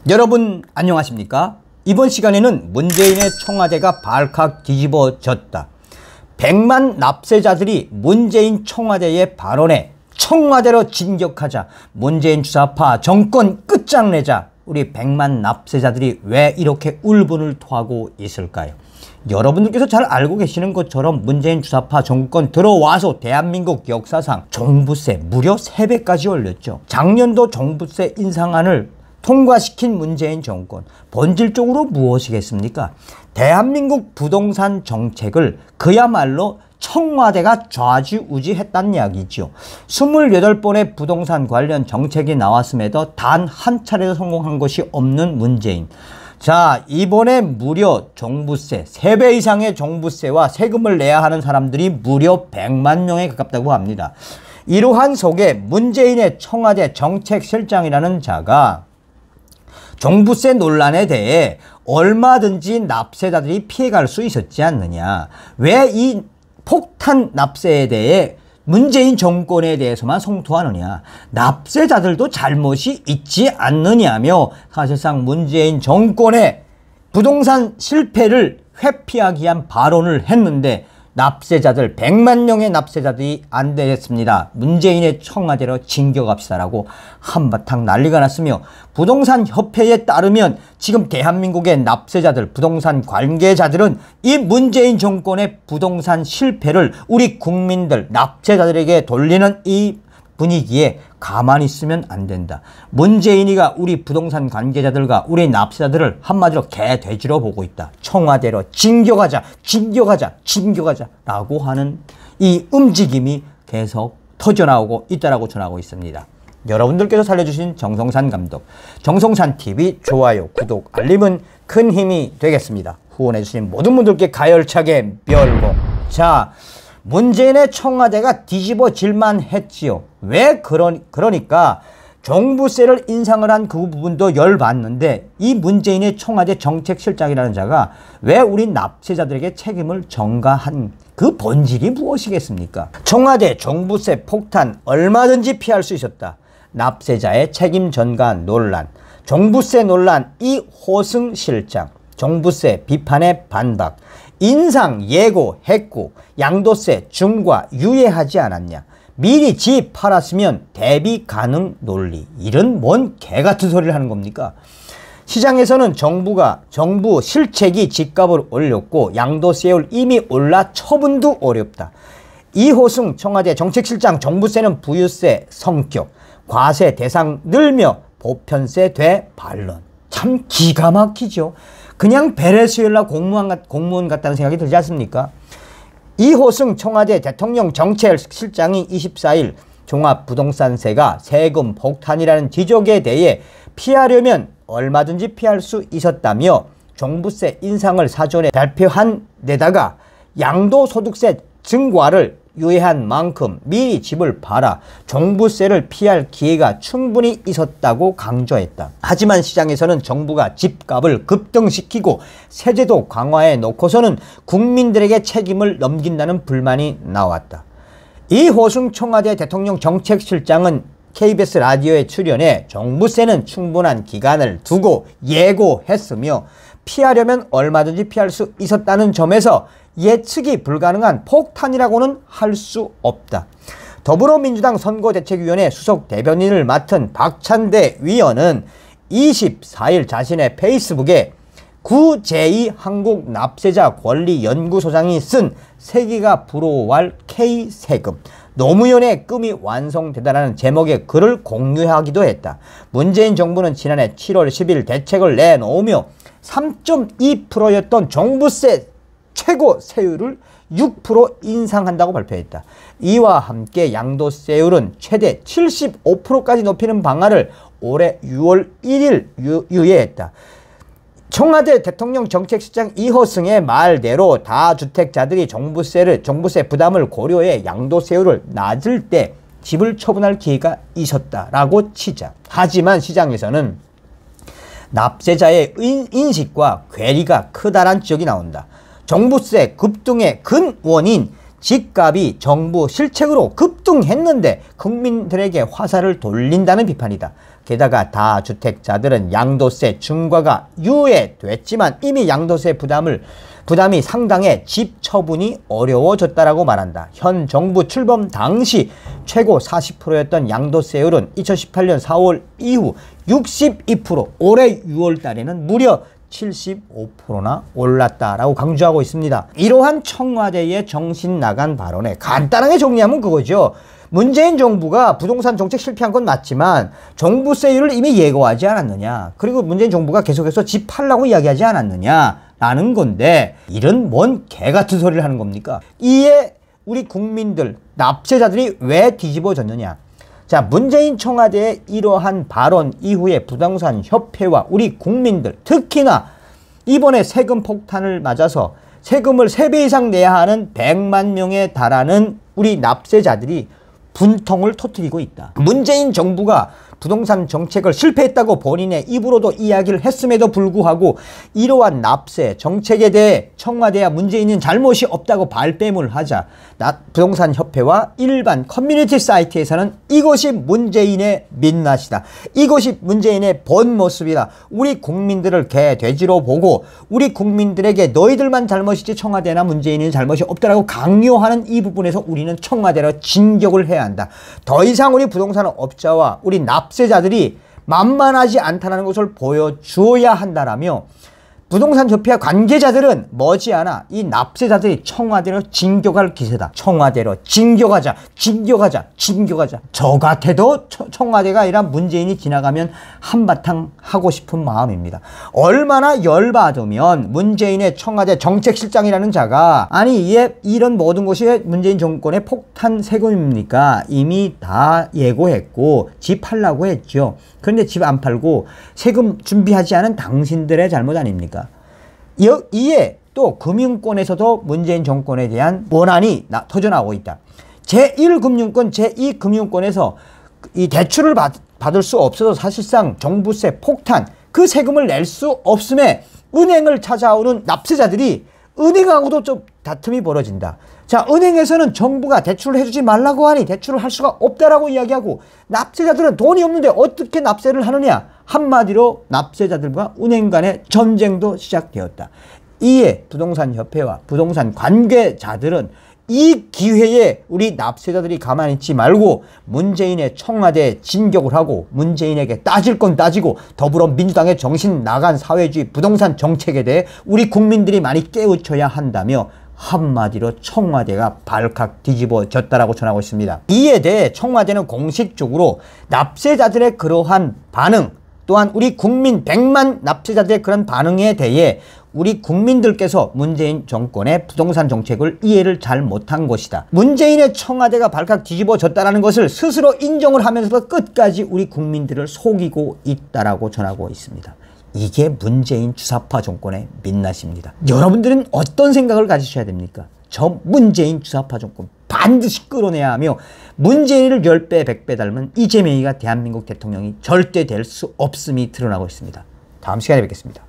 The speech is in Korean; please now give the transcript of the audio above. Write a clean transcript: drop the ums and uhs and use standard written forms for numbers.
여러분 안녕하십니까? 이번 시간에는 문재인의 청와대가 발칵 뒤집어졌다. 100만 납세자들이 문재인 청와대의 발언에 청와대로 진격하자, 문재인 주사파 정권 끝장내자, 우리 100만 납세자들이 왜 이렇게 울분을 토하고 있을까요? 여러분들께서 잘 알고 계시는 것처럼 문재인 주사파 정권 들어와서 대한민국 역사상 종부세 무려 3배까지 올렸죠. 작년도 종부세 인상안을 통과시킨 문재인 정권, 본질적으로 무엇이겠습니까? 대한민국 부동산 정책을 그야말로 청와대가 좌지우지했다는 이야기죠. 28번의 부동산 관련 정책이 나왔음에도 단 한 차례도 성공한 것이 없는 문재인. 자, 이번에 무려 종부세, 3배 이상의 종부세와 세금을 내야 하는 사람들이 무려 100만 명에 가깝다고 합니다. 이러한 속에 문재인의 청와대 정책실장이라는 자가 종부세 논란에 대해 얼마든지 납세자들이 피해갈 수 있었지 않느냐. 왜 이 폭탄 납세에 대해 문재인 정권에 대해서만 성토하느냐. 납세자들도 잘못이 있지 않느냐며 사실상 문재인 정권의 부동산 실패를 회피하기 위한 발언을 했는데 납세자들 100만 명의 납세자들이 안 되겠습니다. 문재인의 청와대로 진격합시다라고 한바탕 난리가 났으며, 부동산 협회에 따르면 지금 대한민국의 납세자들, 부동산 관계자들은 이 문재인 정권의 부동산 실패를 우리 국민들, 납세자들에게 돌리는 이 분위기에 가만히 있으면 안 된다. 문재인이가 우리 부동산 관계자들과 우리 납세자들을 한마디로 개돼지로 보고 있다. 청와대로 진격하자, 진격하자, 진격하자 라고 하는 이 움직임이 계속 터져나오고 있다라고 전하고 있습니다. 여러분들께서 살려주신 정성산 감독, 정성산TV 좋아요, 구독, 알림은 큰 힘이 되겠습니다. 후원해주신 모든 분들께 가열차게 멸공. 자, 문재인의 청와대가 뒤집어질만 했지요. 왜 그러니까 종부세를 인상을 한 그 부분도 열받는데, 이 문재인의 청와대 정책실장이라는 자가 왜 우리 납세자들에게 책임을 전가한 그 본질이 무엇이겠습니까? 청와대 종부세 폭탄 얼마든지 피할 수 있었다. 납세자의 책임 전가 논란, 종부세 논란, 이 호승 실장, 종부세 비판에 반박, 인상 예고했고 양도세 중과 유예하지 않았냐. 미리 집 팔았으면 대비 가능 논리. 이런 뭔 개같은 소리를 하는 겁니까? 시장에서는 정부 실책이 집값을 올렸고 양도세율 이미 올라 처분도 어렵다. 이호승 청와대 정책실장 종부세는 부유세 성격, 과세 대상 늘며 보편세 돼 반론. 참 기가 막히죠. 그냥 베네수엘라 공무원 같다는 생각이 들지 않습니까? 이호승 청와대 대통령 정책실장이 24일 종합부동산세가 세금 폭탄이라는 지적에 대해 피하려면 얼마든지 피할 수 있었다며 종부세 인상을 사전에 발표한 데다가 양도소득세 증가를 유예한 만큼 미리 집을 팔아 종부세를 피할 기회가 충분히 있었다고 강조했다. 하지만 시장에서는 정부가 집값을 급등시키고 세제도 강화해 놓고서는 국민들에게 책임을 넘긴다는 불만이 나왔다. 이호승 청와대 대통령 정책실장은 KBS 라디오에 출연해 종부세는 충분한 기간을 두고 예고했으며 피하려면 얼마든지 피할 수 있었다는 점에서 예측이 불가능한 폭탄이라고는 할 수 없다. 더불어민주당 선거대책위원회 수석 대변인을 맡은 박찬대 위원은 24일 자신의 페이스북에 구제2 한국납세자권리연구소장이 쓴 세계가 부러워할 K세금, 노무현의 꿈이 완성되다라는 제목의 글을 공유하기도 했다. 문재인 정부는 지난해 7월 10일 대책을 내놓으며 3.2%였던 종부세 최고 세율을 6% 인상한다고 발표했다. 이와 함께 양도세율은 최대 75%까지 높이는 방안을 올해 6월 1일 유예했다. 청와대 대통령 정책실장 이호승의 말대로 다주택자들이 종부세 부담을 고려해 양도세율을 낮을 때 집을 처분할 기회가 있었다라고 치자. 하지만 시장에서는 납세자의 인식과 괴리가 크다란 지적이 나온다. 종부세 급등의 근원인 집값이 정부 실책으로 급등했는데 국민들에게 화살을 돌린다는 비판이다. 게다가 다주택자들은 양도세 중과가 유예됐지만 이미 양도세 부담이 상당해 집 처분이 어려워졌다라고 말한다. 현 정부 출범 당시 최고 40%였던 양도세율은 2018년 4월 이후 62%, 올해 6월 달에는 무려 75%나 올랐다라고 강조하고 있습니다. 이러한 청와대의 정신 나간 발언에 간단하게 정리하면 그거죠. 문재인 정부가 부동산 정책 실패한 건 맞지만 종부세율을 이미 예고하지 않았느냐. 그리고 문재인 정부가 계속해서 집 팔라고 이야기하지 않았느냐 라는 건데 이런 뭔 개같은 소리를 하는 겁니까? 이에 우리 국민들, 납세자들이 왜 뒤집어졌느냐. 자, 문재인 청와대의 이러한 발언 이후에 부동산 협회와 우리 국민들, 특히나 이번에 세금 폭탄을 맞아서 세금을 3배 이상 내야 하는 100만 명에 달하는 우리 납세자들이 분통을 터뜨리고 있다. 문재인 정부가 부동산 정책을 실패했다고 본인의 입으로도 이야기를 했음에도 불구하고 이러한 납세 정책에 대해 청와대와 문재인은 잘못이 없다고 발뺌을 하자 부동산 협회와 일반 커뮤니티 사이트에서는 이것이 문재인의 민낯이다. 이것이 문재인의 본 모습이다. 우리 국민들을 개돼지로 보고 우리 국민들에게 너희들만 잘못이지 청와대나 문재인은 잘못이 없다라고 강요하는 이 부분에서 우리는 청와대로 진격을 해야 한다. 더 이상 우리 부동산 업자와 우리 납세자들이 만만하지 않다는 것을 보여주어야 한다라며 부동산 협회와 관계자들은 머지않아 이 납세자들이 청와대로 진격할 기세다. 청와대로 진격하자. 저 같아도 청와대가 아니라 문재인이 지나가면 한바탕 하고 싶은 마음입니다. 얼마나 열받으면 문재인의 청와대 정책실장이라는 자가 아니 이런 모든 것이 문재인 정권의 폭탄 세금입니까? 이미 다 예고했고 집 팔라고 했죠. 그런데 집 안 팔고 세금 준비하지 않은 당신들의 잘못 아닙니까? 이에 또 금융권에서도 문재인 정권에 대한 원한이 터져나오고 있다. 제1금융권, 제2금융권에서 이 대출을 받을 수 없어서 사실상 종부세 폭탄, 그 세금을 낼 수 없음에 은행을 찾아오는 납세자들이 은행하고도 좀 다툼이 벌어진다. 자, 은행에서는 정부가 대출을 해주지 말라고 하니 대출을 할 수가 없다라고 이야기하고 납세자들은 돈이 없는데 어떻게 납세를 하느냐. 한마디로 납세자들과 은행 간의 전쟁도 시작되었다. 이에 부동산 협회와 부동산 관계자들은 이 기회에 우리 납세자들이 가만히 있지 말고 문재인의 청와대에 진격을 하고 문재인에게 따질 건 따지고 더불어민주당의 정신 나간 사회주의 부동산 정책에 대해 우리 국민들이 많이 깨우쳐야 한다며 한마디로 청와대가 발칵 뒤집어졌다라고 전하고 있습니다. 이에 대해 청와대는 공식적으로 납세자들의 그러한 반응 또한 우리 국민 100만 납세자들의 그런 반응에 대해 우리 국민들께서 문재인 정권의 부동산 정책을 이해를 잘 못한 것이다. 문재인의 청와대가 발칵 뒤집어졌다는 것을 스스로 인정을 하면서도 끝까지 우리 국민들을 속이고 있다라고 전하고 있습니다. 이게 문재인 주사파 정권의 민낯입니다. 여러분들은 어떤 생각을 가지셔야 됩니까? 저 문재인 주사파 정권 반드시 끌어내야 하며 문재인을 10배, 100배 닮은 이재명이가 대한민국 대통령이 절대 될 수 없음이 드러나고 있습니다. 다음 시간에 뵙겠습니다.